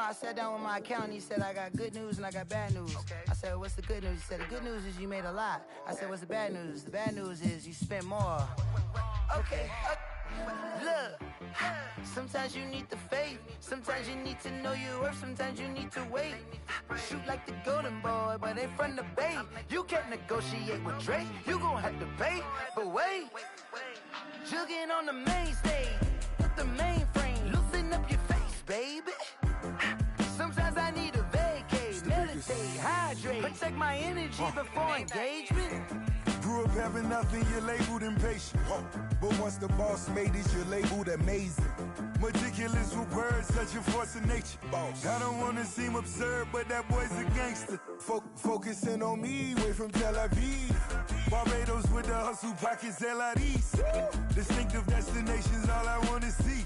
I sat down with my accountant. He said, I got good news and I got bad news. Okay. I said, what's the good news? He said, the good news is you made a lot. I said, what's the bad news? The bad news is you spent more. Okay. Look, sometimes you need the faith. Sometimes you need to know your worth. Sometimes you need to wait. Shoot like the golden boy, but ain't from the bay. You can't negotiate with Drake. You gon' have to pay. But wait, jugging on the main stage with the mainframe. Loosen up your face, baby. Sometimes I need a vacate, meditate, hydrate, protect my energy before engagement. Grew up having nothing, you're labeled impatient. But once the boss made it, you're labeled amazing. Meticulous with words, such a force of nature. I don't wanna seem absurd, but that boy's a gangster. Focusing on me, way from Tel Aviv. Barbados with the hustle pockets, LREs. Distinctive destinations, all I wanna see.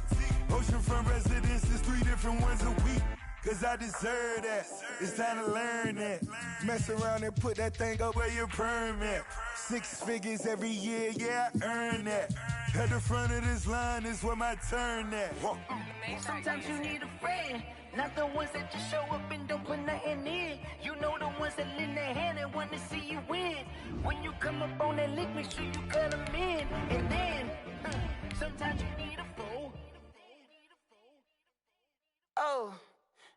Oceanfront residences, 3 different ones a week. Cause I deserve that, it's time to learn that. Mess around and put that thing up where your perm at. 6 figures every year, yeah, I earn that. At the front of this line is where my turn at. Sometimes you need a friend, not the ones that just show up and don't put nothing in. You know the ones that lend their hand and want to see you win. When you come up on that lick, make sure you cut them in. And then, sometimes you need a fool. Oh.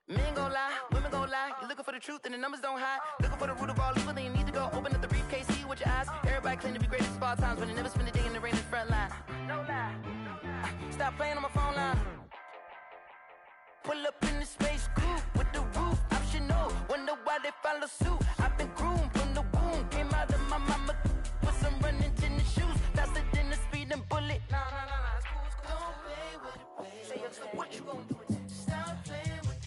Men gon' lie, women gon' lie. You're looking for the truth and the numbers don't hide. Looking for the root of all evil, then you need to go open up the briefcase, see with your eyes. Everybody claim to be greatest of all times, but they never spend a day in the rain in the front line. No lie. Stop playing on my phone line. Pull up in the space coupe with the roof optional. Wonder why they follow suit. I've been groomed from the womb. Came out of my mama with some running tennis shoes. Faster than the speeding bullet. Nah, it's cool, it's cool. Don't play with it, baby. Say, what you gon' do? Stop playing with it.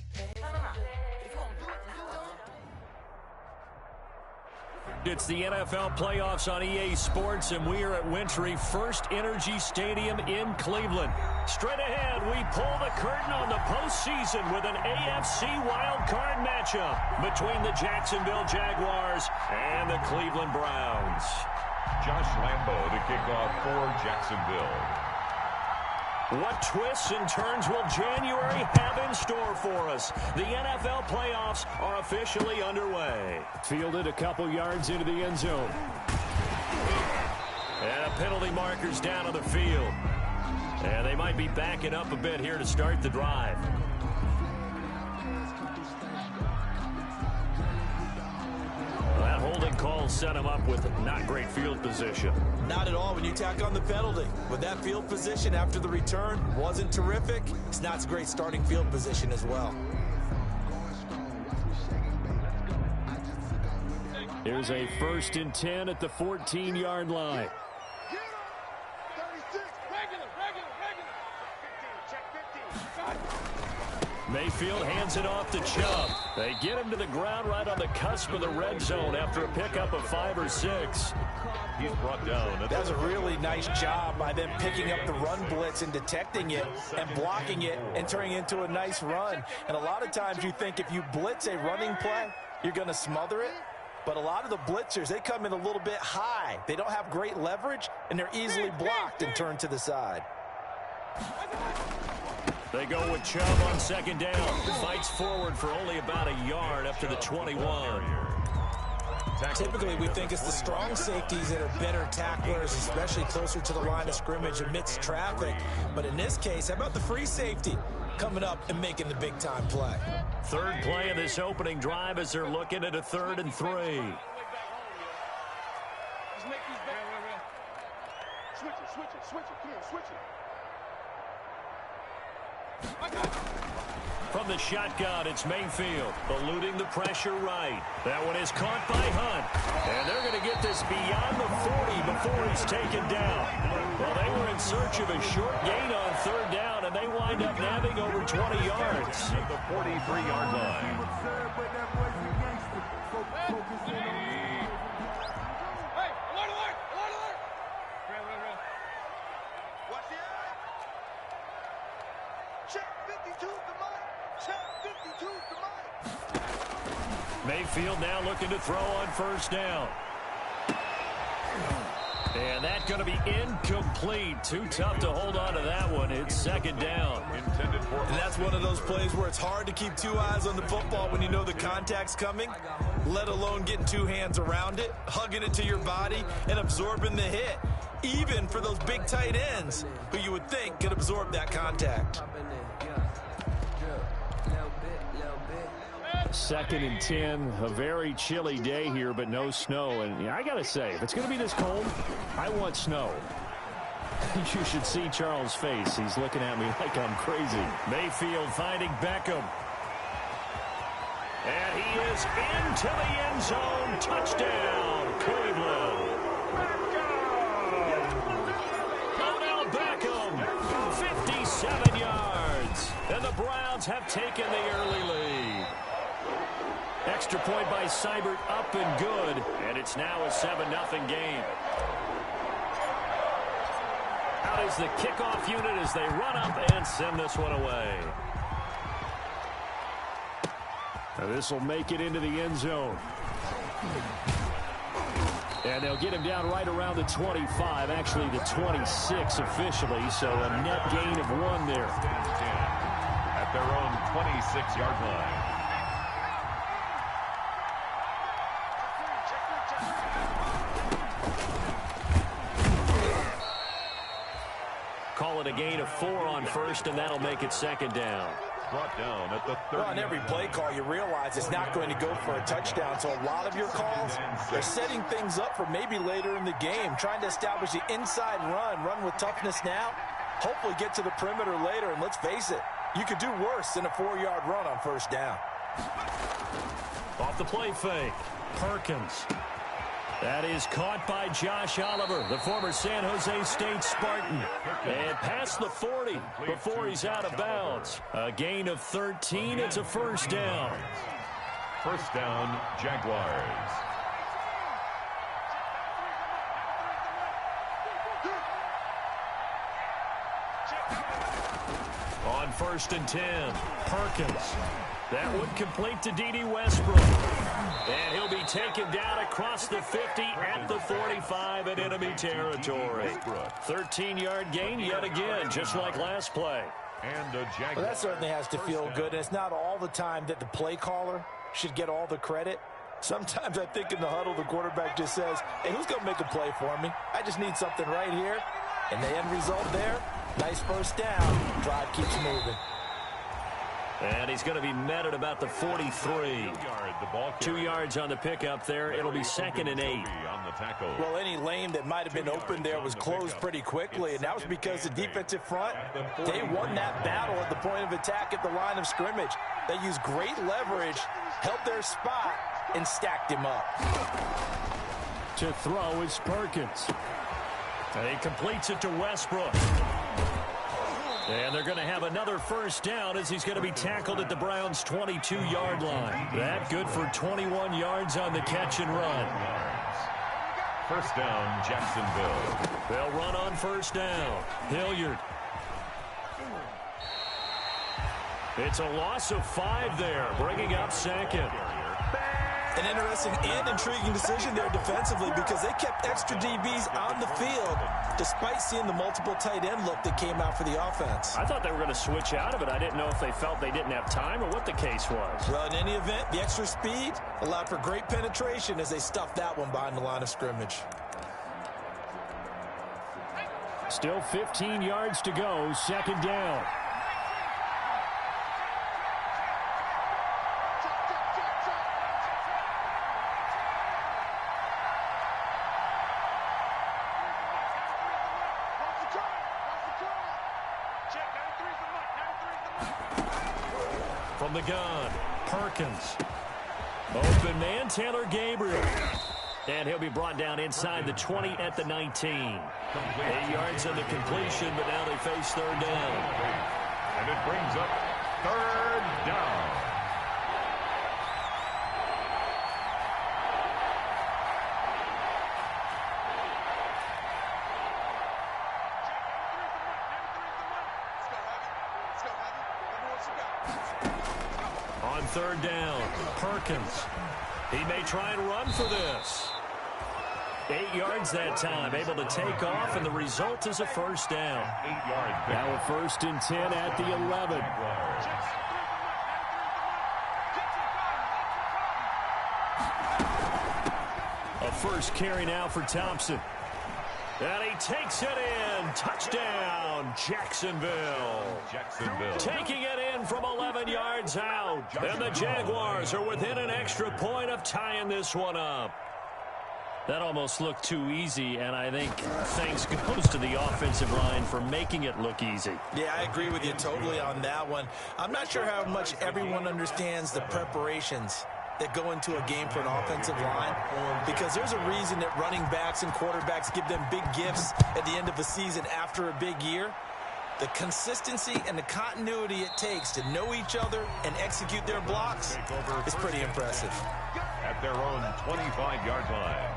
It's the NFL playoffs on EA Sports, and we are at Wintry First Energy Stadium in Cleveland. Straight ahead, we pull the curtain on the postseason with an AFC wildcard matchup between the Jacksonville Jaguars and the Cleveland Browns. Josh Lambo to kick off for Jacksonville. What twists and turns will January have in store for us? The NFL playoffs are officially underway. Fielded a couple yards into the end zone. And penalty markers down on the field. And they might be backing up a bit here to start the drive. That holding call set him up with not great field position. Not at all when you tack on the penalty. But that field position after the return wasn't terrific. It's not a great starting field position as well. Here's a 1st and 10 at the 14-yard line. Mayfield hands it off to Chubb. They get him to the ground right on the cusp of the red zone after a pickup of 5 or 6. He's brought down. That's a really nice job by them picking up the run blitz and detecting it and blocking it and turning it into a nice run. And a lot of times you think if you blitz a running play, you're going to smother it. But a lot of the blitzers, they come in a little bit high. They don't have great leverage, and they're easily blocked and turned to the side. They go with Chubb on 2nd down. Fights forward for only about a yard up to the 21. Typically, we think it's the strong safeties that are better tacklers, especially closer to the line of scrimmage amidst traffic. But in this case, how about the free safety coming up and making the big-time play? 3rd play of this opening drive as they're looking at a 3rd and 3. Switch it. Come here, switch it. From the shotgun, it's Mayfield, eluding the pressure right. That one is caught by Hunt. And they're going to get this beyond the 40 before he's taken down. Well, they were in search of a short gain on 3rd down, and they wind up nabbing over 20 yards. At the 43-yard line. Mayfield now looking to throw on 1st down. And that's going to be incomplete. Too tough to hold on to that one. It's second down. Intended for. And that's one of those plays where it's hard to keep two eyes on the football when you know the contact's coming, let alone getting two hands around it, hugging it to your body, and absorbing the hit. Even for those big tight ends who you would think could absorb that contact. Second and 10, a very chilly day here, but no snow. And I got to say, if it's going to be this cold, I want snow. You should see Charles' face. He's looking at me like I'm crazy. Mayfield finding Beckham. And he is into the end zone. Touchdown, Cleveland. Odell Beckham, 57 yards. And the Browns have taken the early lead. Extra point by Seibert, up and good. And it's now a 7-0 game. Out is the kickoff unit as they run up and send this one away. Now this will make it into the end zone. And they'll get him down right around the 25, actually the 26 officially, so a net gain of 1 there. At their own 26-yard line. Call it a gain of 4 on first, and that'll make it second down. Brought down at the 30. Well, on every play call, you realize it's not going to go for a touchdown. So a lot of your calls are setting things up for maybe later in the game, trying to establish the inside run with toughness now, hopefully get to the perimeter later. And let's face it, you could do worse than a 4-yard run on first down. Off the play fake, Perkins. That is caught by Josh Oliver, the former San Jose State Spartan. And past the 40 before he's out of bounds. A gain of 13. It's a first down. First down, Jaguars. On first and 10, Perkins. That would complete to D.D. Westbrook. And he'll be taken down across the 50 at the 45 in enemy territory. 13-yard gain yet again, just like last play. And a Jaguar. Well, that certainly has to feel good. And it's not all the time that the play caller should get all the credit. Sometimes I think in the huddle, the quarterback just says, hey, who's going to make a play for me? I just need something right here. And the end result there, nice first down. Drive keeps moving. And he's going to be met at about the 43. 2 yards on the pickup there. It'll be second and 8. Well, any lane that might have been open there was closed pretty quickly, and that was because the defensive front, they won that battle at the point of attack at the line of scrimmage. They used great leverage, held their spot, and stacked him up. To throw is Perkins. And he completes it to Westbrook. And they're going to have another first down as he's going to be tackled at the Browns' 22-yard line. That good for 21 yards on the catch and run. First down, Jacksonville. They'll run on first down. Hilliard. It's a loss of 5 there, bringing up second. An interesting and intriguing decision there defensively because they kept extra DBs on the field despite seeing the multiple tight end look that came out for the offense. I thought they were going to switch out of it. I didn't know if they felt they didn't have time or what the case was. Well, in any event, the extra speed allowed for great penetration as they stuffed that one behind the line of scrimmage. Still 15 yards to go, second down. From the gun, Perkins. Open man, Taylor Gabriel. And he'll be brought down inside the 20 at the 19. 8 yards on the completion, but now they face third down. And it brings up third down. On third down, Perkins. He may try and run for this. 8 yards that time, able to take off, and the result is a first down. 8 yards. Now a 1st and 10 at the 11. A first carry now for Thompson. And he takes it in. Touchdown, Jacksonville. Taking it in from 11 yards out. And the Jaguars are within an extra point of tying this one up. That almost looked too easy, and I think thanks goes to the offensive line for making it look easy. Yeah, I agree with you totally on that one. I'm not sure how much everyone understands the preparations that go into a game for an offensive line, because there's a reason that running backs and quarterbacks give them big gifts at the end of the season after a big year. The consistency and the continuity it takes to know each other and execute their blocks is pretty impressive. At their own 25-yard line.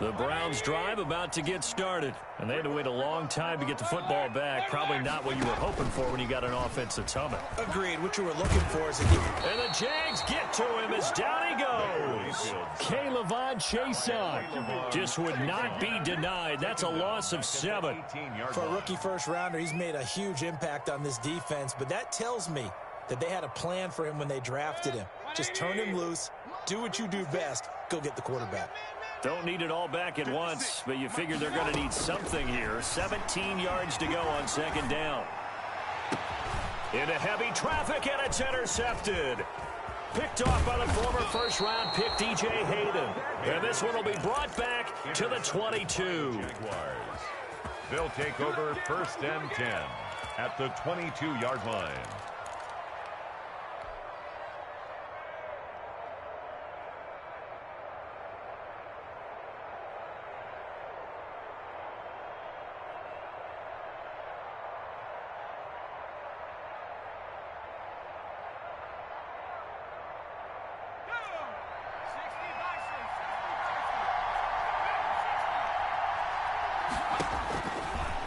The Browns drive about to get started, and they had to wait a long time to get the football back. Probably not what you were hoping for when you got an offense that's humming. Agreed. What you were looking for is a game. And the Jags get to him as down he goes. K'Lavon Chaisson just would not be denied. That's a loss of 7. For a rookie first-rounder, he's made a huge impact on this defense, but that tells me that they had a plan for him when they drafted him. Just turn him loose, do what you do best, go get the quarterback. Don't need it all back at once, but you figure they're going to need something here. 17 yards to go on 2nd down. Into heavy traffic, and it's intercepted. Picked off by the former first-round pick, DJ Hayden. And this one will be brought back to the 22. They'll take over 1st and 10 at the 22-yard line.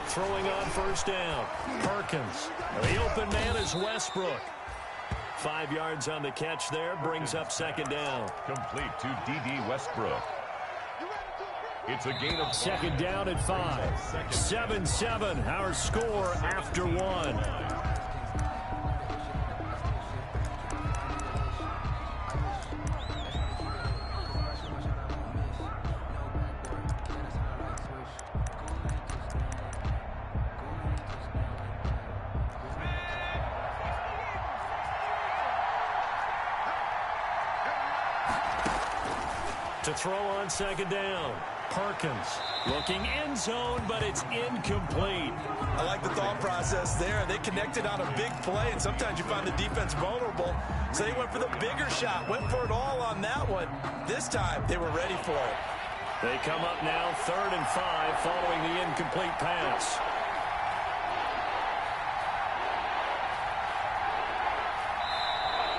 Throwing on 1st down. Perkins. The open man is Westbrook. 5 yards on the catch there. Brings up 2nd down. Complete to D.D. Westbrook. It's a gain of 2nd down at 5. 7-7. Our score after 1. To throw on 2nd down. Perkins looking end zone, but it's incomplete. I like the thought process there. They connected on a big play, and sometimes you find the defense vulnerable. So they went for the bigger shot, went for it all on that one. This time, they were ready for it. They come up now 3rd and 5 following the incomplete pass.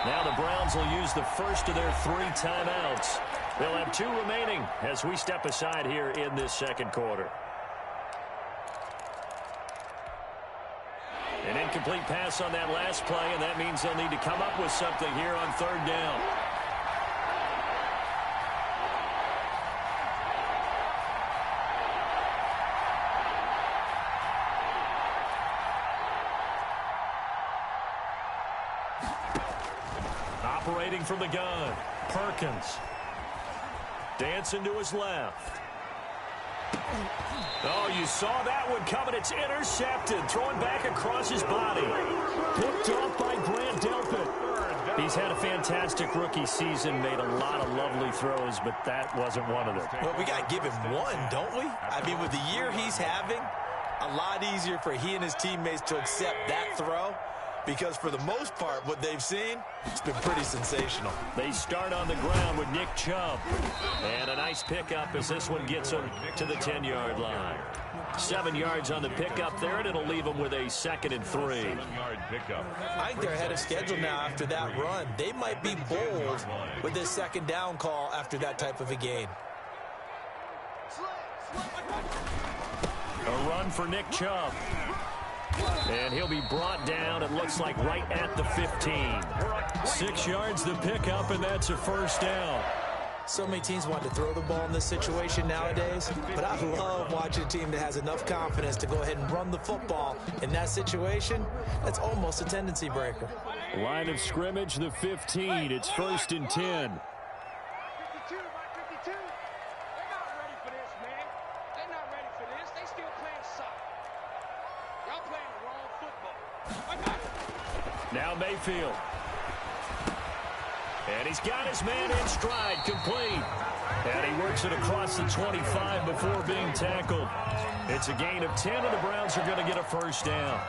Now the Browns will use the first of their 3 timeouts. They'll have 2 remaining as we step aside here in this 2nd quarter. An incomplete pass on that last play, and that means they'll need to come up with something here on 3rd down. Operating from the gun, Perkins. Dancing to his left. Oh, you saw that one coming. It's intercepted. Throwing back across his body. Picked off by Grant Delpit. He's had a fantastic rookie season, made a lot of lovely throws, but that wasn't one of them. Well, we got to give him one, don't we? I mean, with the year he's having, a lot easier for he and his teammates to accept that throw. Because for the most part, what they've seen, it's been pretty sensational. They start on the ground with Nick Chubb. And a nice pickup as this one gets him to the 10-yard line. 7 yards on the pickup there, and it'll leave them with a 2nd and 3. 7-yard pickup. I think they're ahead of schedule now after that run. They might be bold with this 2nd down call after that type of a gain. A run for Nick Chubb. And he'll be brought down, it looks like, right at the 15. 6 yards the pickup, and that's a first down. So many teams want to throw the ball in this situation nowadays, but I love watching a team that has enough confidence to go ahead and run the football. In that situation, that's almost a tendency breaker. Line of scrimmage, the 15. It's 1st and 10. 52, Mike 52. They're not ready for this, man. They're not ready for this. They still playing soccer. Y'all playing the wrong football. Now Mayfield. And he's got his man in stride, complete. And he works it across the 25 before being tackled. It's a gain of 10, and the Browns are going to get a first down.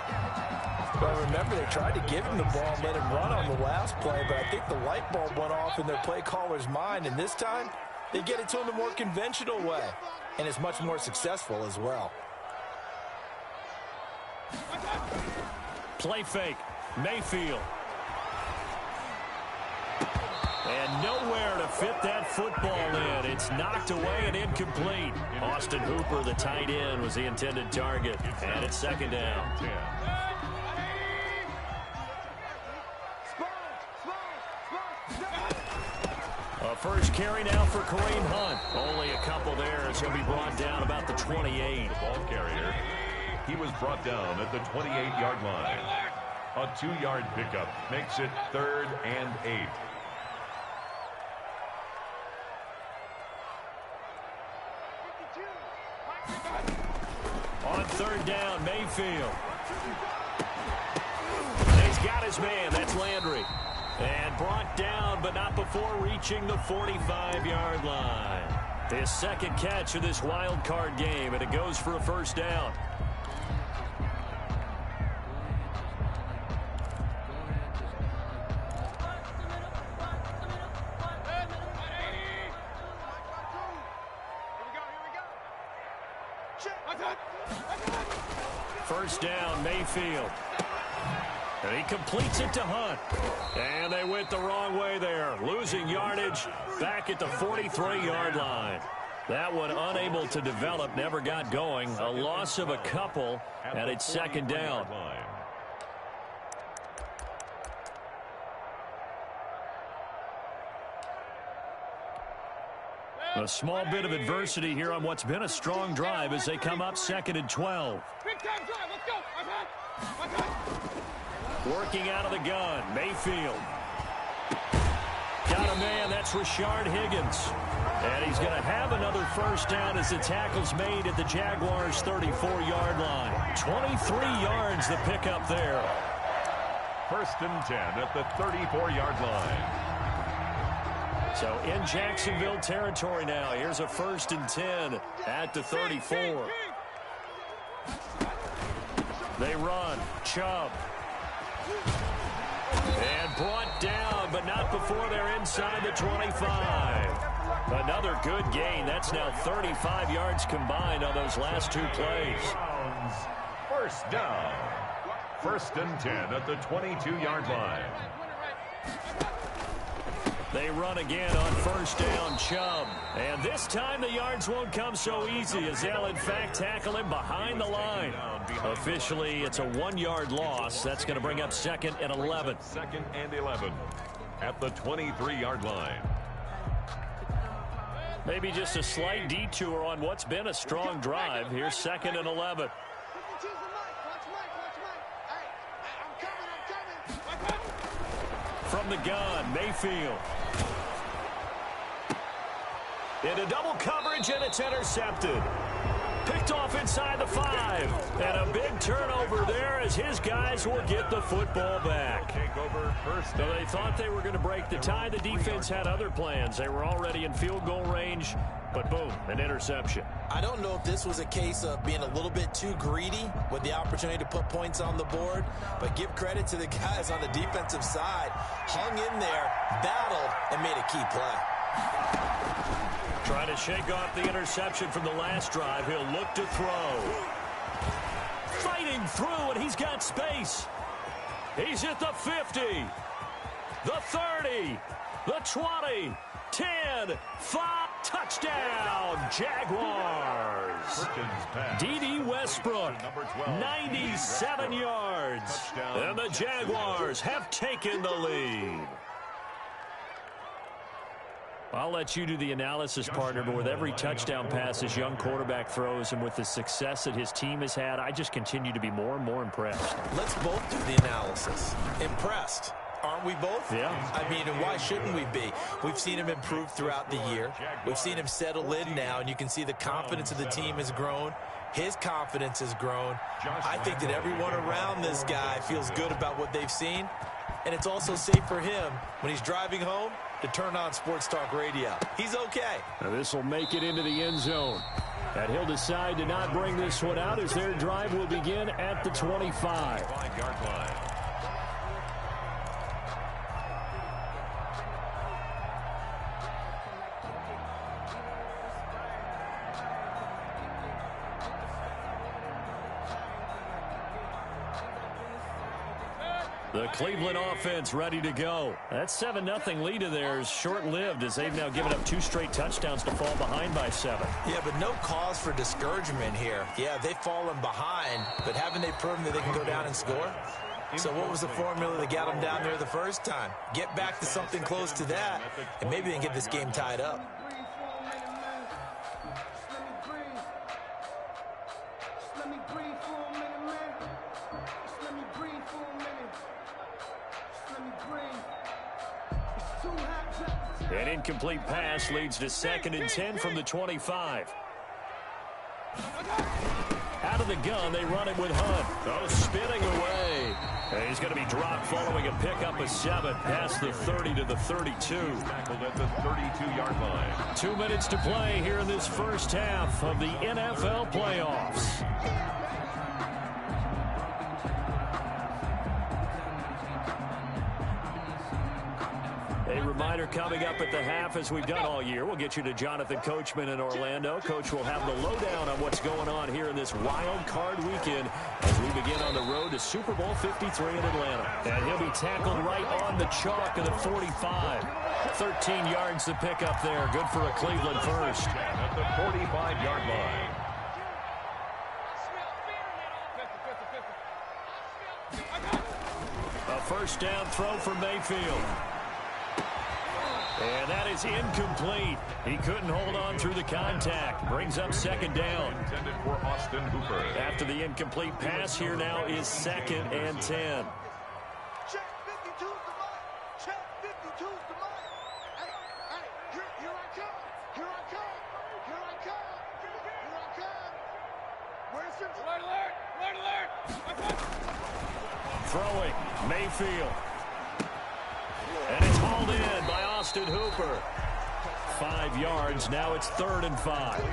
Well, remember, they tried to give him the ball and let him run on the last play, but I think the light bulb went off in their play caller's mind, and this time they get it to him the more conventional way, and it's much more successful as well. Play fake, Mayfield. And nowhere to fit that football in. It's knocked away and incomplete. Austin Hooper, the tight end, was the intended target. And it's 2nd down. A first carry now for Kareem Hunt. Only a couple there as he'll be brought down about the 28. Ball carrier. He was brought down at the 28-yard line. A 2-yard pickup makes it 3rd and 8. On 3rd down, Mayfield. He's got his man. That's Landry. And brought down, but not before reaching the 45-yard line. His 2nd catch of this wild card game, and it goes for a first down. First down, Mayfield. And he completes it to Hunt. And they went the wrong way there. Losing yardage back at the 43-yard line. That one unable to develop, never got going. A loss of a couple, and it's 2nd down. A small bit of adversity here on what's been a strong drive as they come up 2nd and 12. Big time drive. Let's go. Working out of the gun, Mayfield. Got a man, that's Rashard Higgins. And he's going to have another first down as the tackle's made at the Jaguars' 34-yard line. 23 yards the pickup there. 1st and 10 at the 34-yard line. So in Jacksonville territory now. Here's a 1st and 10 at the 34. They run. Chubb. And brought down, but not before they're inside the 25. Another good gain. That's now 35 yards combined on those last 2 plays. First down. 1st and 10 at the 22-yard line. They run again on first down, Chubb. And this time the yards won't come so easy as they'll, in fact, tackle him behind the line. Officially, it's a 1-yard loss. That's going to bring up 2nd and 11. 2nd and 11 at the 23-yard line. Maybe just a slight detour on what's been a strong drive. Here's 2nd and 11. From the gun, Mayfield. Into double coverage, and it's intercepted. Picked off inside the 5. And a big turnover there as his guys will get the football back. So they thought they were going to break the tie. The defense had other plans. They were already in field goal range, but boom, an interception. I don't know if this was a case of being a little bit too greedy with the opportunity to put points on the board, but give credit to the guys on the defensive side. Hung in there, battled, and made a key play. Trying to shake off the interception from the last drive. He'll look to throw. Fighting through, and he's got space. He's at the 50, the 30, the 20, 10, 5. Touchdown, Jaguars. D.D. Westbrook, 97 yards. And the Jaguars have taken the lead. I'll let you do the analysis, partner, but with every touchdown pass this young quarterback throws and with the success that his team has had, I just continue to be more and more impressed. Let's both do the analysis. Impressed. Aren't we both? Yeah. I mean, and why shouldn't we be? We've seen him improve throughout the year. We've seen him settle in now, and you can see the confidence of the team has grown. His confidence has grown. I think that everyone around this guy feels good about what they've seen, and it's also safe for him when he's driving home to turn on Sports Talk Radio. He's okay. Now this will make it into the end zone. And he'll decide to not bring this one out as their drive will begin at the 25. 5-yard line. The Cleveland offense ready to go. That 7-0 lead of theirs short-lived as they've now given up 2 straight touchdowns to fall behind by 7. Yeah, but no cause for discouragement here. Yeah, they've fallen behind, but haven't they proven that they can go down and score? So what was the formula that got them down there the first time? Get back to something close to that, and maybe they can get this game tied up. An incomplete pass leads to 2nd and 10 from the 25. Out of the gun, they run it with Hunt. Oh, spinning away. And he's going to be dropped following a pickup of 7 past the 30 to the 32. Tackled at the 32-yard line. 2 minutes to play here in this first half of the NFL playoffs. A reminder coming up at the half, as we've done all year. We'll get you to Jonathan Coachman in Orlando. Coach will have the lowdown on what's going on here in this wild card weekend as we begin on the road to Super Bowl 53 in Atlanta. And he'll be tackled right on the chalk of the 45. 13 yards to pick up there. Good for a Cleveland first. At the 45-yard line. A first down throw for Mayfield. And that is incomplete. He couldn't hold on through the contact. Brings up 2nd down. Intended for Austin Hooper. After the incomplete pass, here now is 2nd and 10. Check 52's the mark. Check 52's the mark. Hey, here I come. Here I come. Here I come. Here I come. Where's your alert? Alert, alert. Throwing, Mayfield. And it's hauled in by Austin Hooper. 5 yards. Now it's 3rd and 5.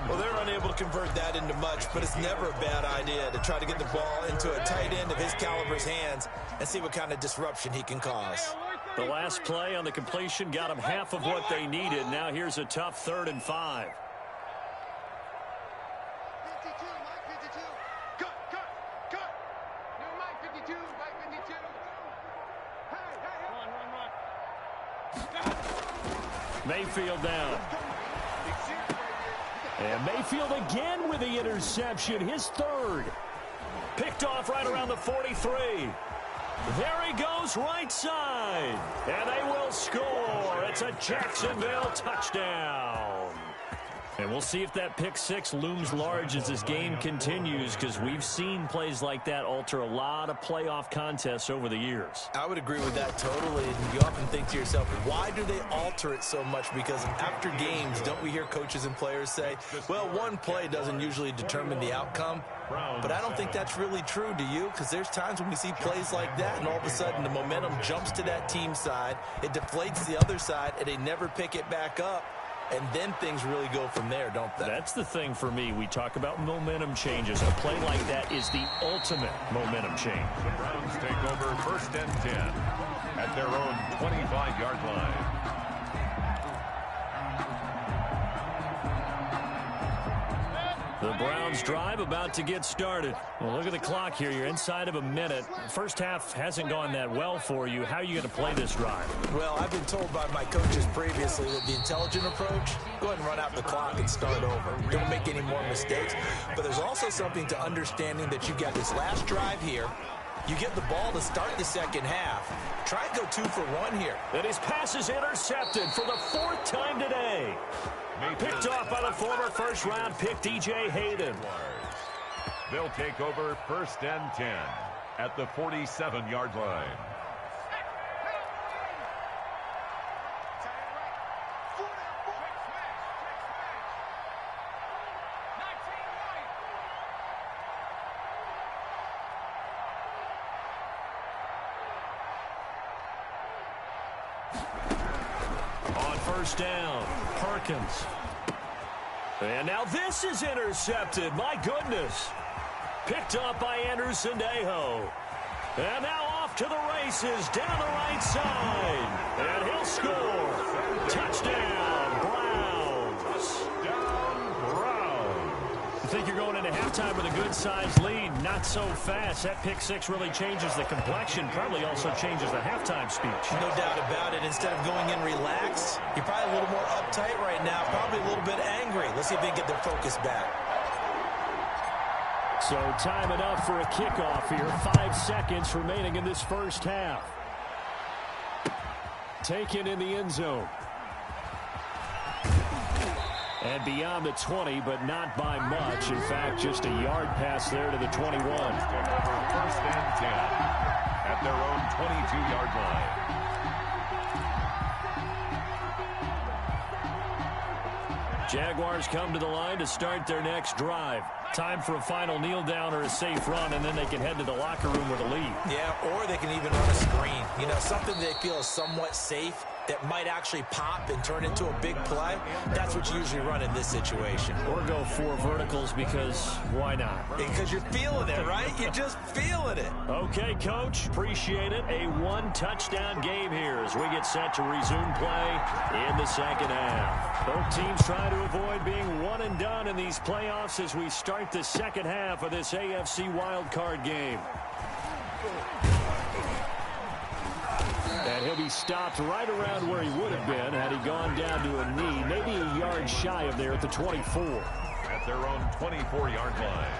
Well, they're unable to convert that into much, but it's never a bad idea to try to get the ball into a tight end of his caliber's hands and see what kind of disruption he can cause. The last play on the completion got them half of what they needed. Now here's a tough 3rd and 5. 52, Mike 52. Cut. No, Mike 52, Mike 52. Mayfield down. And Mayfield again with the interception, his 3rd. Picked off right around the 43. There he goes, right side. And they will score. It's a Jacksonville touchdown. And we'll see if that pick 6 looms large as this game continues, because we've seen plays like that alter a lot of playoff contests over the years. I would agree with that totally. And you often think to yourself, why do they alter it so much? Because after games, don't we hear coaches and players say, well, one play doesn't usually determine the outcome? But I don't think that's really true, do you? Because there's times when we see plays like that, and all of a sudden the momentum jumps to that team side, it deflates the other side, and they never pick it back up. And then things really go from there, don't they? That's the thing for me. We talk about momentum changes. A play like that is the ultimate momentum change. The Browns take over 1st and 10 at their own 25-yard line. The Browns drive about to get started. Well, look at the clock here. You're inside of a minute. First half hasn't gone that well for you. How are you going to play this drive? Well, I've been told by my coaches previously that the intelligent approach, go ahead and run out the clock and start over. Don't make any more mistakes. But there's also something to understanding that you got this last drive here. You get the ball to start the second half. Try and go 2 for 1 here. And his pass is intercepted for the 4th time today. Picked off by the former first-round pick, DJ Hayden. They'll take over 1st and 10 at the 47-yard line. On 1st down, Perkins. And now this is intercepted. My goodness. Picked up by Danccinngg. And now off to the races down the right side. And he'll score. Touchdown, Browns. I think you're going into halftime with a good-sized lead. Not so fast. That pick six really changes the complexion. Probably also changes the halftime speech. No doubt about it. Instead of going in relaxed, you're probably a little more uptight right now. Probably a little bit angry. Let's see if they can get their focus back. So time enough for a kickoff here. 5 seconds remaining in this first half. Taken in the end zone. And beyond the 20, but not by much. In fact, just a yard pass there to the 21. 1st and 10 at their own 22-yard line. Jaguars come to the line to start their next drive. Time for a final kneel down or a safe run, and then they can head to the locker room with a lead. Yeah, or they can even run a screen. You know, something they feel is somewhat safe that might actually pop and turn into a big play. That's what you usually run in this situation. Or go 4 verticals because why not? Because you're feeling it, right? You're just feeling it. Okay, Coach. Appreciate it. A 1-touchdown game here as we get set to resume play in the second half. Both teams trying to avoid being one and done in these playoffs as we start the second half of this AFC wildcard game. And he'll be stopped right around where he would have been had he gone down to a knee, maybe a yard shy of there at the 24. At their own 24-yard line.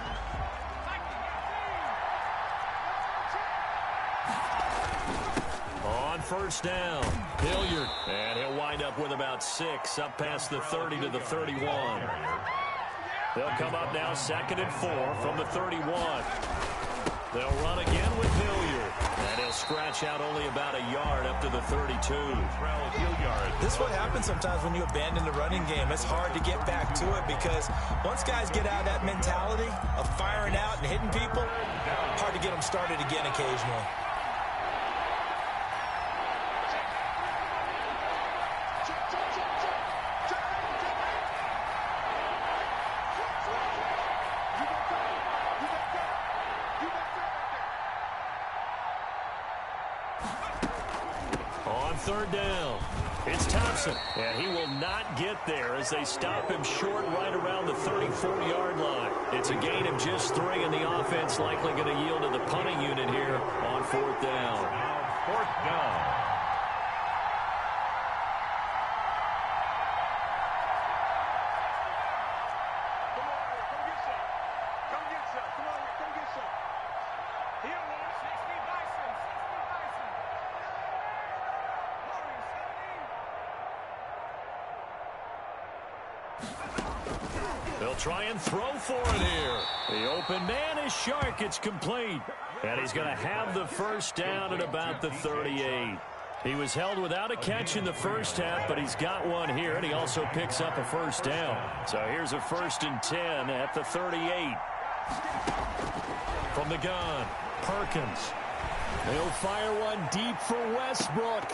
On 1st down, Hilliard. And he'll wind up with about 6 up past the 30 to the 31. They'll come up now 2nd and 4 from the 31. They'll run again with Hilliard. And he'll scratch out only about a yard up to the 32. This is what happens sometimes when you abandon the running game. It's hard to get back to it because once guys get out of that mentality of firing out and hitting people, hard to get them started again occasionally. On 3rd down, it's Thompson, and he will not get there as they stop him short right around the 34-yard line. It's a gain of just 3, and the offense likely going to yield to the punting unit here on 4th down. Now 4th down. They'll try and throw for it here. The open man is Shark. It's complete. And he's going to have the 1st down at about the 38. He was held without a catch in the first half, but he's got one here, and he also picks up a 1st down. So here's a 1st and 10 at the 38. From the gun, Perkins. They'll fire one deep for Westbrook.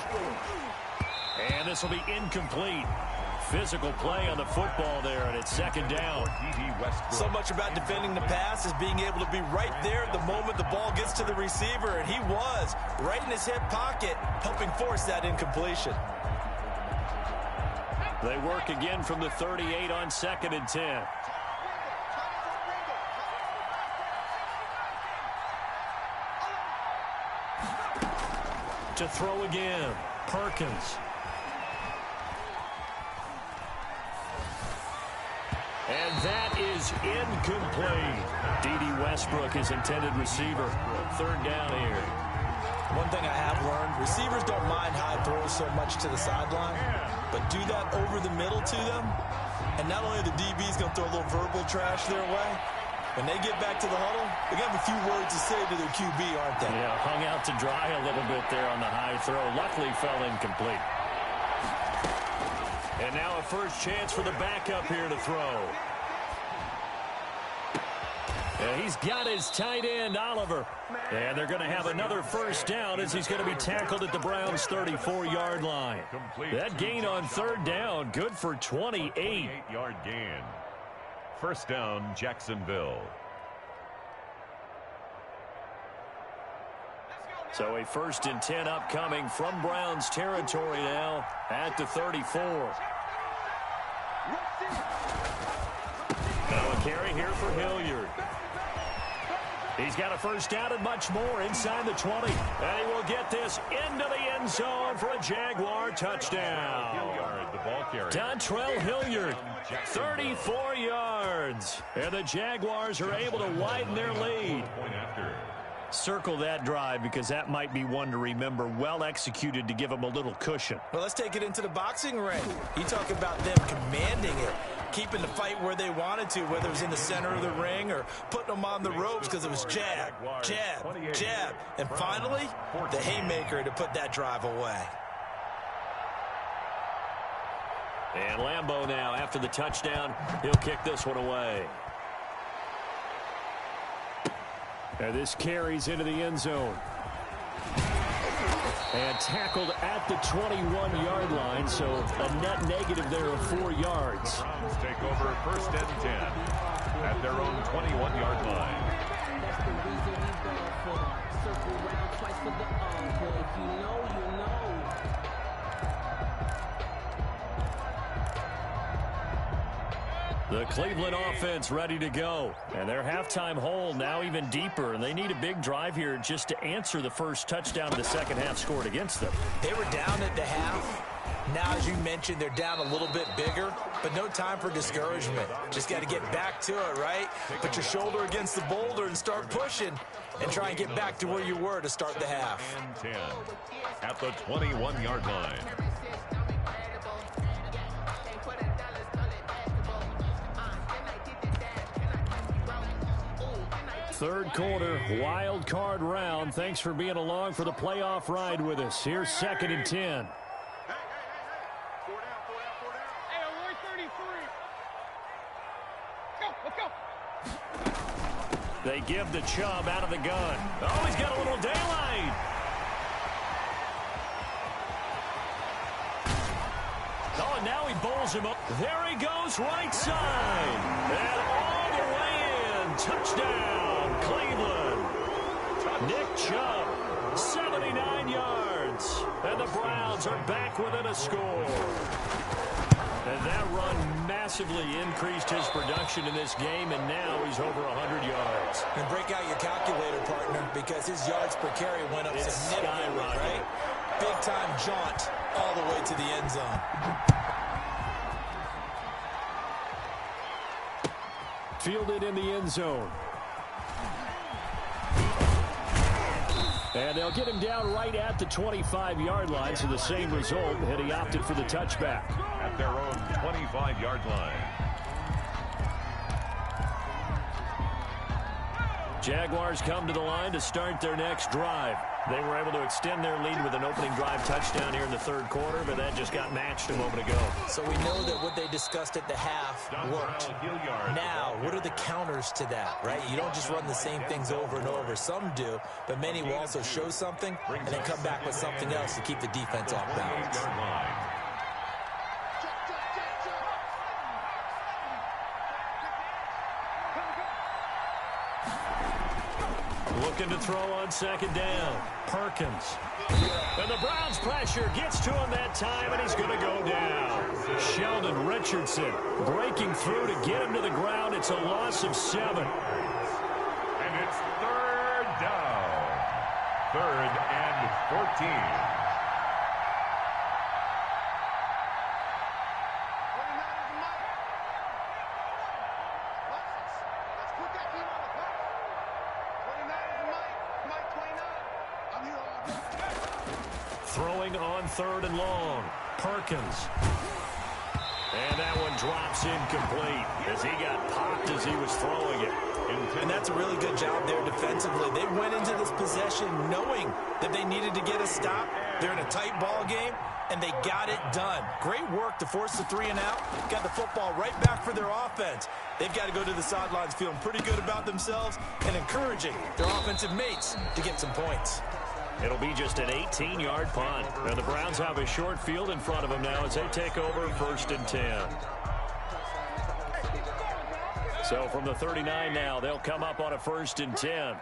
And this will be incomplete. Physical play on the football there, and it's 2nd down. So much about defending the pass is being able to be right there at the moment the ball gets to the receiver, and he was right in his hip pocket, helping force that incompletion. They work again from the 38 on 2nd and 10. To throw again, Perkins. And that is incomplete. D.D. Westbrook, his intended receiver. Third down here. One thing I have learned, receivers don't mind high throws so much to the sideline, but do that over the middle to them, and not only the DB's going to throw a little verbal trash their way, when they get back to the huddle, they're going to have a few words to say to their QB, aren't they? Yeah, hung out to dry a little bit there on the high throw. Luckily fell incomplete. And now a first chance for the backup here to throw. And he's got his tight end, Oliver. And they're going to have another first down as he's going to be tackled at the Browns' 34-yard line. That gain on third down, good for 28. 28-yard gain. First down, Jacksonville. So a 1st and 10 upcoming from Browns territory now at the 34. Now a carry here for Hilliard. He's got a first down and much more inside the 20. And he will get this into the end zone for a Jaguar touchdown. Hilliard, the ball carrier. Dontrell Hilliard, 34 yards. And the Jaguars are able to widen their lead. Circle that drive because that might be one to remember. Well executed to give them a little cushion. Well, let's take it into the boxing ring. You talk about them commanding it, keeping the fight where they wanted to, whether it was in the center of the ring or putting them on the ropes because it was jab, jab, jab. And finally, the haymaker to put that drive away. And Lambeau now, after the touchdown, he'll kick this one away. And this carries into the end zone. And tackled at the 21-yard line, so a net negative there of 4 yards. The Browns take over 1st and 10 at their own 21-yard line. That's the reason we go for. Circle round twice for the encore. If you know, you know. The Cleveland offense ready to go. And their halftime hole now even deeper. And they need a big drive here just to answer the first touchdown of the second half scored against them. They were down at the half. Now, as you mentioned, they're down a little bit bigger, but no time for discouragement. Just got to get back to it, right? Put your shoulder against the boulder and start pushing and try and get back to where you were to start the half. And 10 at the 21-yard line. Third quarter, wild card round. Thanks for being along for the playoff ride with us. Here's 2nd and 10. They give the Chubb out of the gun. Oh, he's got a little daylight. Oh, and now he bowls him up. There he goes, right side. And all the way in. Touchdown, Cleveland. Nick Chubb, 79 yards. And the Browns are back within a score. And that run massively increased his production in this game, and now he's over 100 yards. And break out your calculator, partner, because his yards per carry went up significantly, right? Big-time jaunt all the way to the end zone. Fielded in the end zone. And they'll get him down right at the 25-yard line, so the same result, and he opted for the touchback. At their own 25-yard line. Jaguars come to the line to start their next drive. They were able to extend their lead with an opening drive touchdown here in the third quarter, but that just got matched a moment ago. So we know that what they discussed at the half worked. Now, what are the counters to that, right? You don't just run the same things over and over. Some do, but many will also show something and then come back with something else to keep the defense off balance. Looking to throw on second down. Perkins. And the Browns pressure gets to him that time, and he's going to go down. Sheldon Richardson breaking through to get him to the ground. It's a loss of 7. And it's third down. 3rd and 14. Throwing on 3rd and long. Perkins. And that one drops incomplete as he got popped as he was throwing it. And that's a really good job there defensively. They went into this possession knowing that they needed to get a stop. They're in a tight ball game, and they got it done. Great work to force the 3 and out. Got the football right back for their offense. They've got to go to the sidelines feeling pretty good about themselves and encouraging their offensive mates to get some points. It'll be just an 18-yard punt. And the Browns have a short field in front of them now as they take over 1st and 10. So from the 39 now, they'll come up on a 1st and 10.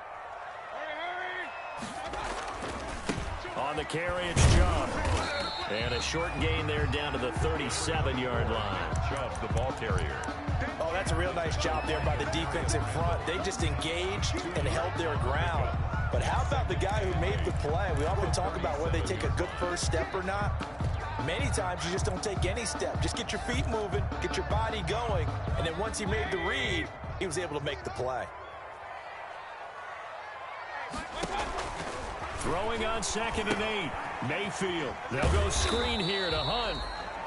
On the carry, it's Chubb. And a short gain there down to the 37-yard line. Chubb, the ball carrier. Oh, that's a real nice job there by the defense in front. They just engaged and held their ground. But how about the guy who made the play? We often talk about whether they take a good first step or not. Many times you just don't take any step. Just get your feet moving, get your body going, and then once he made the read, he was able to make the play. Throwing on 2nd and 8. Mayfield. They'll go screen here to Hunt.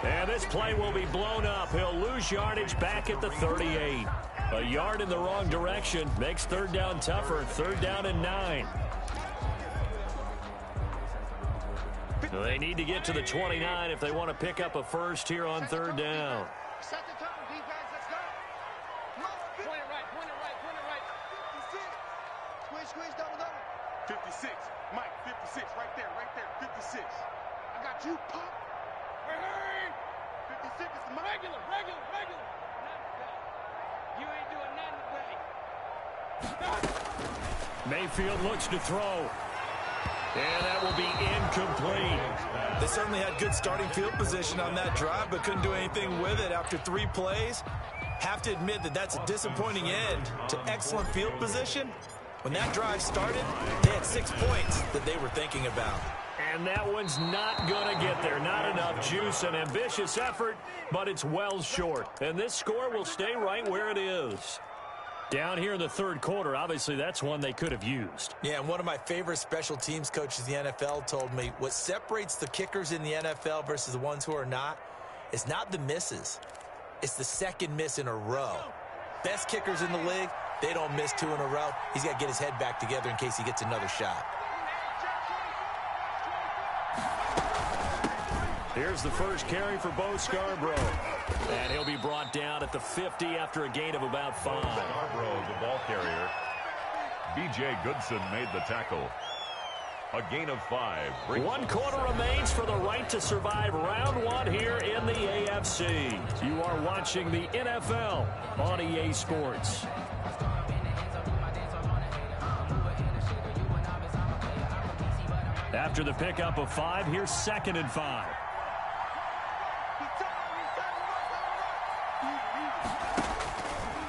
And this play will be blown up. He'll lose yardage back at the 38. A yard in the wrong direction makes 3rd down tougher. 3rd down and 9. They need to get to the 29 if they want to pick up a first here on 3rd down. Set the tone, defense. Let's go. Point it right. 56. Squeeze, double. 56. Mike, 56. Right there. 56. I got you, Pop. Hey! 56 is my regular. You ain't doing nothing today. Mayfield looks to throw. And that will be incomplete. They certainly had good starting field position on that drive, but couldn't do anything with it after 3 plays. Have to admit that that's a disappointing end to excellent field position. When that drive started, they had 6 points that they were thinking about. And that one's not going to get there. Not enough juice. An ambitious effort, but it's well short. And this score will stay right where it is. Down here in the 3rd quarter, obviously that's one they could have used. Yeah, and one of my favorite special teams coaches in the NFL told me what separates the kickers in the NFL versus the ones who are not is not the misses. It's the 2nd miss in a row. Best kickers in the league, they don't miss 2 in a row. He's got to get his head back together in case he gets another shot. Here's the first carry for Bo Scarborough. And he'll be brought down at the 50 after a gain of about 5. Scarborough, the ball carrier. B.J. Goodson made the tackle. A gain of 5. 1 quarter remains for the right to survive round 1 here in the AFC. You are watching the NFL on EA Sports. After the pickup of 5, here's 2nd and 5.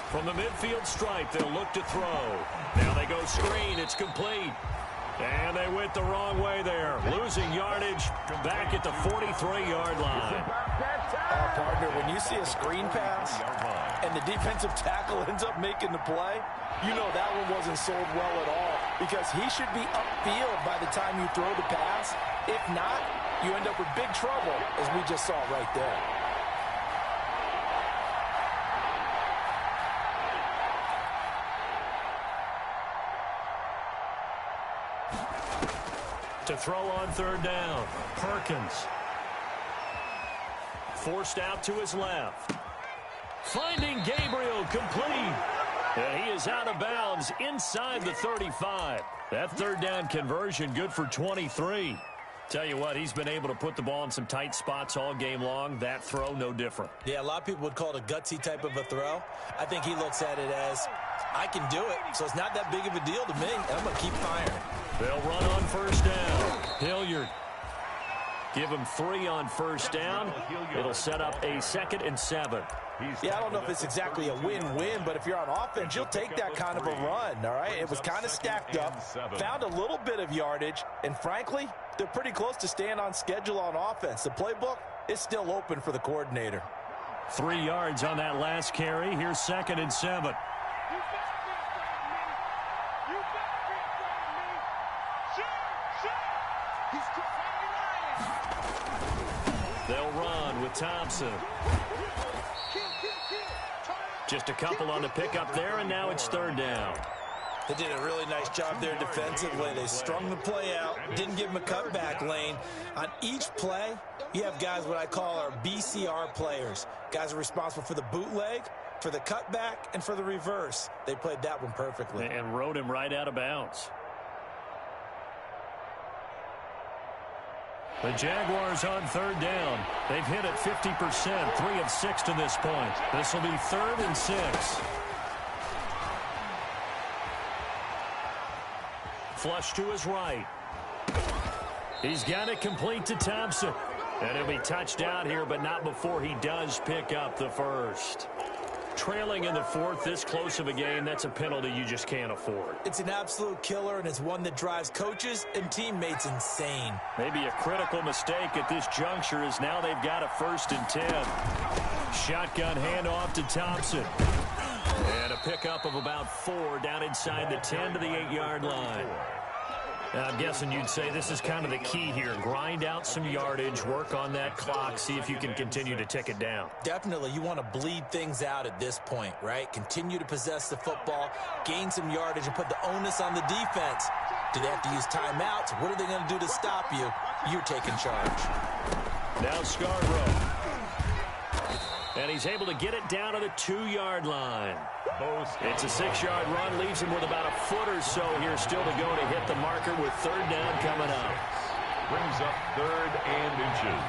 From the midfield stripe, they'll look to throw. Now they go screen. It's complete. And they went the wrong way there. Losing yardage back at the 43-yard line. Partner, when you see a screen pass and the defensive tackle ends up making the play, you know that one wasn't sold well at all because he should be upfield by the time you throw the pass. If not, you end up with big trouble, as we just saw right there. To throw on 3rd down, Perkins. Forced out to his left. Finding Gabriel complete. And he is out of bounds inside the 35. That 3rd down conversion good for 23. Tell you what, he's been able to put the ball in some tight spots all game long. That throw, no different. Yeah, a lot of people would call it a gutsy type of a throw. I think he looks at it as, I can do it, so it's not that big of a deal to me, and I'm going to keep firing. They'll run on 1st down. Hilliard. Give him 3 on first down. It'll set up a 2nd and 7. Yeah, I don't know if it's exactly a win-win, but if you're on offense, you'll take that kind of a run, all right? It was kind of stacked up, found a little bit of yardage, and frankly, they're pretty close to staying on schedule on offense. The playbook is still open for the coordinator. 3 yards on that last carry. Here's 2nd and 7. They'll run with Thompson. Just a couple on the pickup there, and now it's 3rd down. They did a really nice job there defensively. They strung the play out, didn't give him a cutback lane. On each play, you have guys what I call our BCR players. Guys are responsible for the bootleg, for the cutback, and for the reverse. They played that one perfectly. And rode him right out of bounds. The Jaguars on 3rd down. They've hit it 50%, 3 of 6 to this point. This will be 3rd and 6. Flush to his right. He's got it complete to Thompson. And he'll be touched out here, but not before he does pick up the first. Trailing in the 4th, this close of a game, that's a penalty you just can't afford. It's an absolute killer, and it's one that drives coaches and teammates insane. Maybe a critical mistake at this juncture is now they've got a 1st and 10. Shotgun handoff to Thompson. And a pickup of about 4 down inside the 10 to the 8-yard line. Now, I'm guessing you'd say this is kind of the key here. Grind out some yardage, work on that clock, see if you can continue to tick it down. Definitely. You want to bleed things out at this point, right? Continue to possess the football, gain some yardage, and put the onus on the defense. Do they have to use timeouts? What are they going to do to stop you? You're taking charge. Now Scarborough. And he's able to get it down to the 2-yard line. It's a 6-yard run, leaves him with about a foot or so here still to go to hit the marker with 3rd down coming up. Brings up 3rd and inches.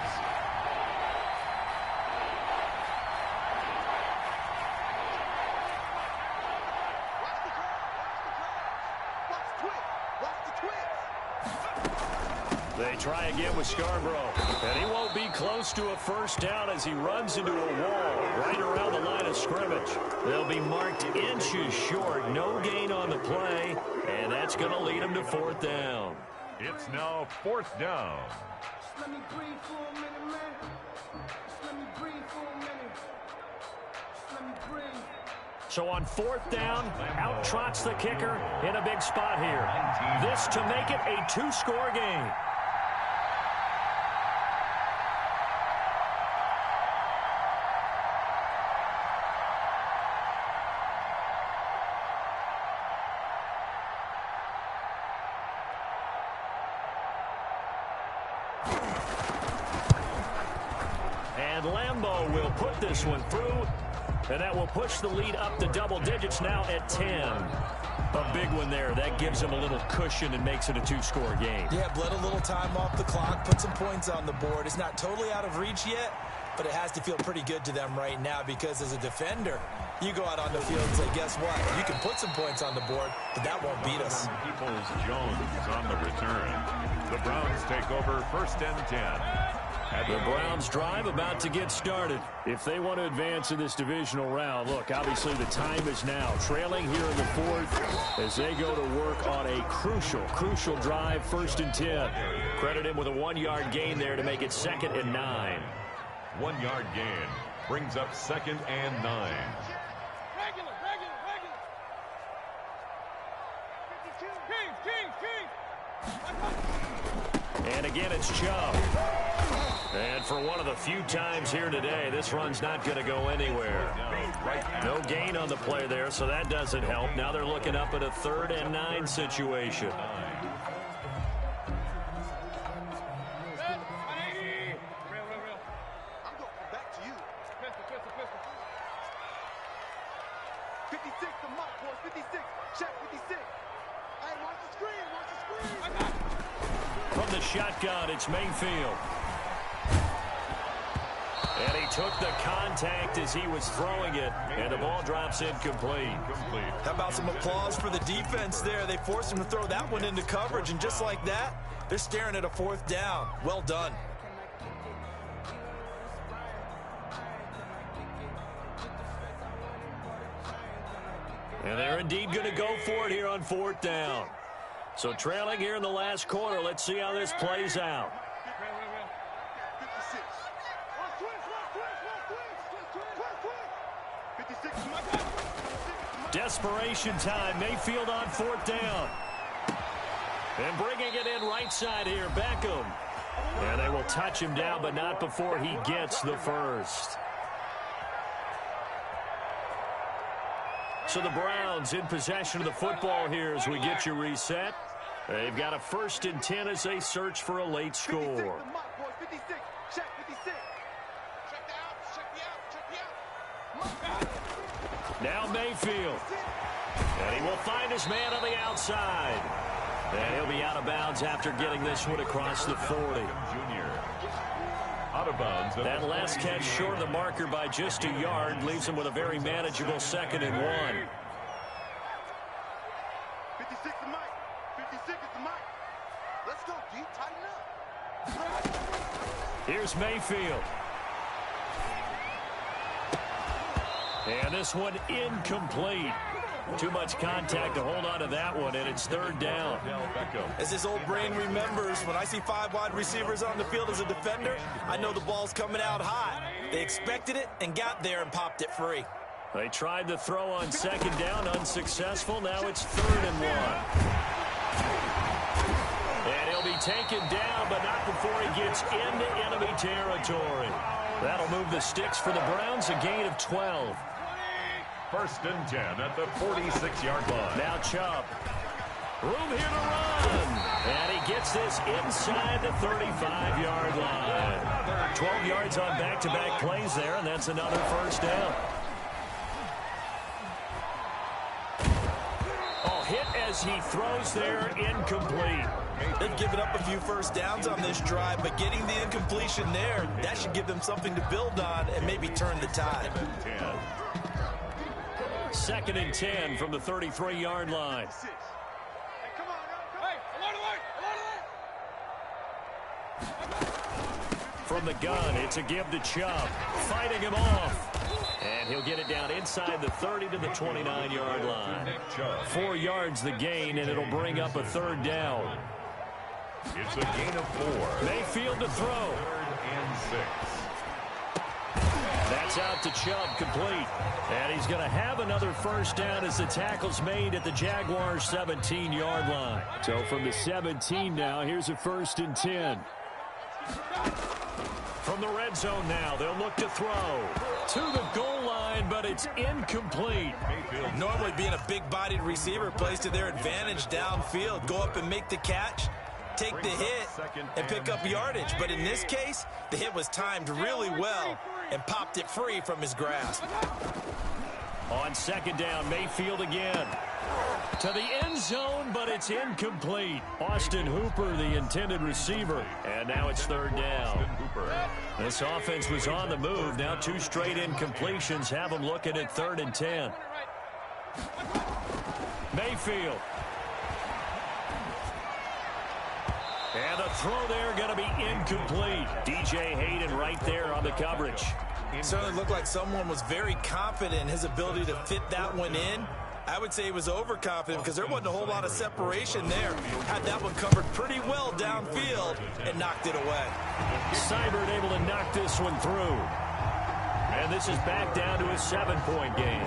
They try again with Scarborough. And he won't be close to a 1st down as he runs into a wall right around the line of scrimmage. They'll be marked inches short. No gain on the play. And that's going to lead him to 4th down. It's now 4th down. Just let me breathe for a minute, man. Just let me breathe for a minute. Just let me breathe. So on 4th down, out trots the kicker in a big spot here. This to make it a 2-score game. And Lambeau will put this one through, and that will push the lead up to double digits now at 10. A big one there. That gives them a little cushion and makes it a 2-score game. Yeah, bled a little time off the clock, put some points on the board. It's not totally out of reach yet, but it has to feel pretty good to them right now because as a defender, you go out on the field and say, guess what? You can put some points on the board, but that won't beat us. Peoples-Jones on the return. The Browns take over 1st and 10. The Browns drive about to get started. If they want to advance in this divisional round, look, obviously the time is now. Trailing here in the 4th as they go to work on a crucial drive, 1st and 10. Credit him with a 1-yard gain there to make it 2nd and 9. 1-yard gain brings up 2nd and 9. Regular. King. And again, it's Chubb. And for one of the few times here today, this run's not going to go anywhere. No gain on the play there, so that doesn't help. Now they're looking up at a 3rd and 9 situation. Real. I'm going back to you. Pistol. 56 to Mike, boys. 56. Check 56. Hey, watch the screen. From the shotgun, it's Mayfield. And he took the contact as he was throwing it, and the ball drops incomplete. How about some applause for the defense there? They forced him to throw that one into coverage, and just like that, they're staring at a 4th down. Well done. And they're indeed going to go for it here on 4th down. So trailing here in the last quarter. Let's see how this plays out. Desperation time. Mayfield on 4th down. And bringing it in right side here, Beckham. And they will touch him down, but not before he gets the first. So the Browns in possession of the football here as we get you reset. They've got a 1st and 10 as they search for a late score. Now Mayfield. And he will find his man on the outside. And he'll be out of bounds after getting this one across the 40. Out of bounds. That last catch short of the marker by just a yard leaves him with a very manageable 2nd and 1. 56 is Mike. 56 is the Mike. Let's go, D. Tighten up. Here's Mayfield. And this one incomplete. Too much contact to hold on to that one, and it's 3rd down. As his old brain remembers, when I see 5 wide receivers on the field as a defender, I know the ball's coming out hot. They expected it and got there and popped it free. They tried to throw on 2nd down, unsuccessful. Now it's 3rd and 1. And he'll be taken down, but not before he gets into enemy territory. That'll move the sticks for the Browns, a gain of 12. 1st and 10 at the 46-yard line. Now Chubb. Room here to run. And he gets this inside the 35-yard line. 12 yards on back-to-back plays there, and that's another 1st down. Oh, hit as he throws there, incomplete. They've given up a few 1st downs on this drive, but getting the incompletion there, that should give them something to build on and maybe turn the tide. 2nd and 10 from the 33-yard line. From the gun, it's a give to Chubb. Fighting him off. And he'll get it down inside the 30 to the 29-yard line. 4 yards the gain, and it'll bring up a 3rd down. It's a gain of 4. Mayfield to throw. 3rd and 6. That's out to Chubb, complete. And he's going to have another 1st down as the tackle's made at the Jaguars' 17-yard line. So from the 17 now, here's a 1st and 10. From the red zone now, they'll look to throw. To the goal line, but it's incomplete. Normally being a big-bodied receiver plays to their advantage downfield. Go up and make the catch, take the hit, and pick up yardage. But in this case, the hit was timed really well and popped it free from his grasp. On 2nd down, Mayfield again. To the end zone, but it's incomplete. Austin Hooper, the intended receiver. And now it's 3rd down. This offense was on the move. Now 2 straight incompletions have them looking at 3rd and 10. Mayfield. And the throw there going to be incomplete. DJ Hayden right there on the coverage. It certainly looked like someone was very confident in his ability to fit that one in. I would say he was overconfident because there wasn't a whole lot of separation there. Had that one covered pretty well downfield and knocked it away. Seibert able to knock this one through. And this is back down to a 7-point game.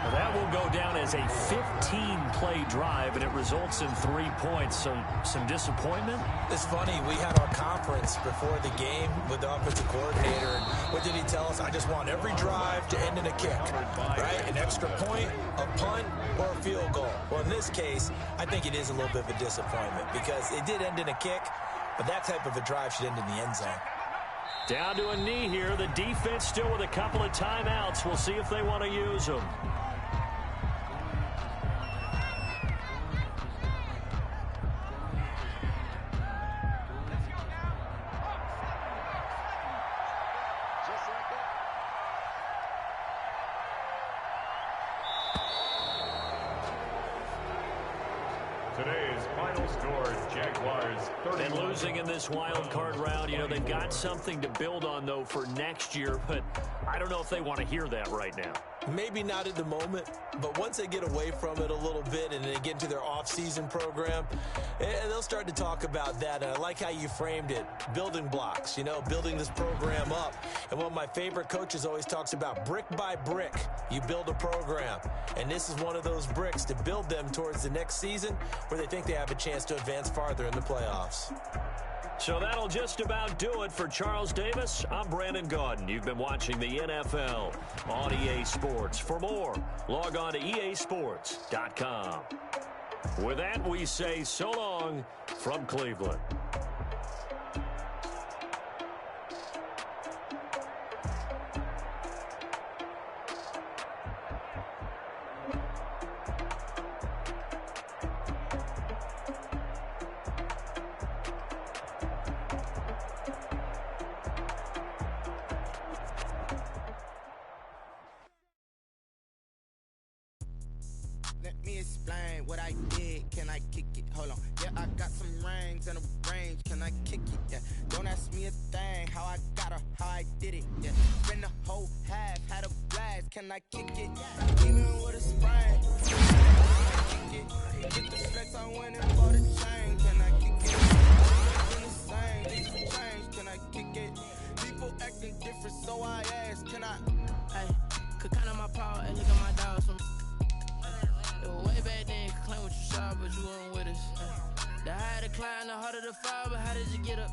Well, that will go down as a 15-play drive, and it results in 3 points. So some disappointment? It's funny. We had our conference before the game with the offensive coordinator. And what did he tell us? I just want every drive to end in a kick, right? An extra point, a punt, or a field goal. Well, in this case, I think it is a little bit of a disappointment because it did end in a kick, but that type of a drive should end in the end zone. Down to a knee here. The defense still with a couple of timeouts. We'll see if they want to use them. Today's Final score, Jaguars 30. And losing in this wild card round, you know, they've got something to build on, though, for next year, but I don't know if they want to hear that right now. Maybe not at the moment, but once they get away from it a little bit and they get into their off-season program, they'll start to talk about that. And I like how you framed it, building blocks, you know, building this program up. And one of my favorite coaches always talks about brick by brick, you build a program. And this is one of those bricks to build them towards the next season where they think they have a chance to advance farther in the playoffs. So that'll just about do it for Charles Davis. I'm Brandon Gaudin. You've been watching the NFL on EA Sports. For more, log on to easports.com. With that, we say so long from Cleveland. Let me explain what I did. Can I kick it? Hold on. Yeah, I got some rings and a range. Can I kick it? Yeah. Don't ask me a thing. How I got her, how I did it. Yeah. Spend the whole half, had a blast. Can I kick it? Even with a sprain. Can I kick it? Get the flex, I went and bought a chain. Can I kick it? Been the same, things have changed. Can I kick it? People acting different, so I ask. Can I? Hey, could count on my power and look at my dogs from. Way back then, could claim what you saw, but you weren't with us. The higher the climb, the harder the fall, but how did you get up?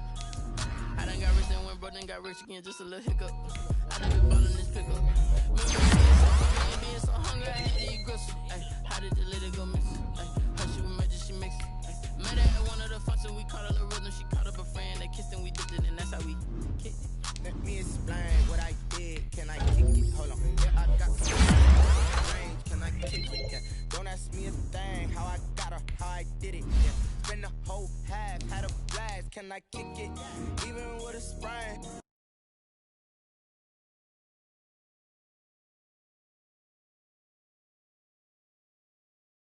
I done got rich and went broke, then got rich again, just a little hiccup. I done been ballin' this pickup. Remember being so hungry, I had to eat gristle. How did the lady go miss? How she was magic, she mixed it. Met her at one of the functions, we caught her the rhythm, she caught up a friend, they kissed and we dipped it, and that's how we kicked it. Let me explain what I did. Can I kick it? Hold on. Yeah, I got some range. Can I kick it? Yeah. Don't ask me a thing. How I got her, how I did it. Yeah. Spend the whole half, had a blast. Can I kick it? Even with a sprain.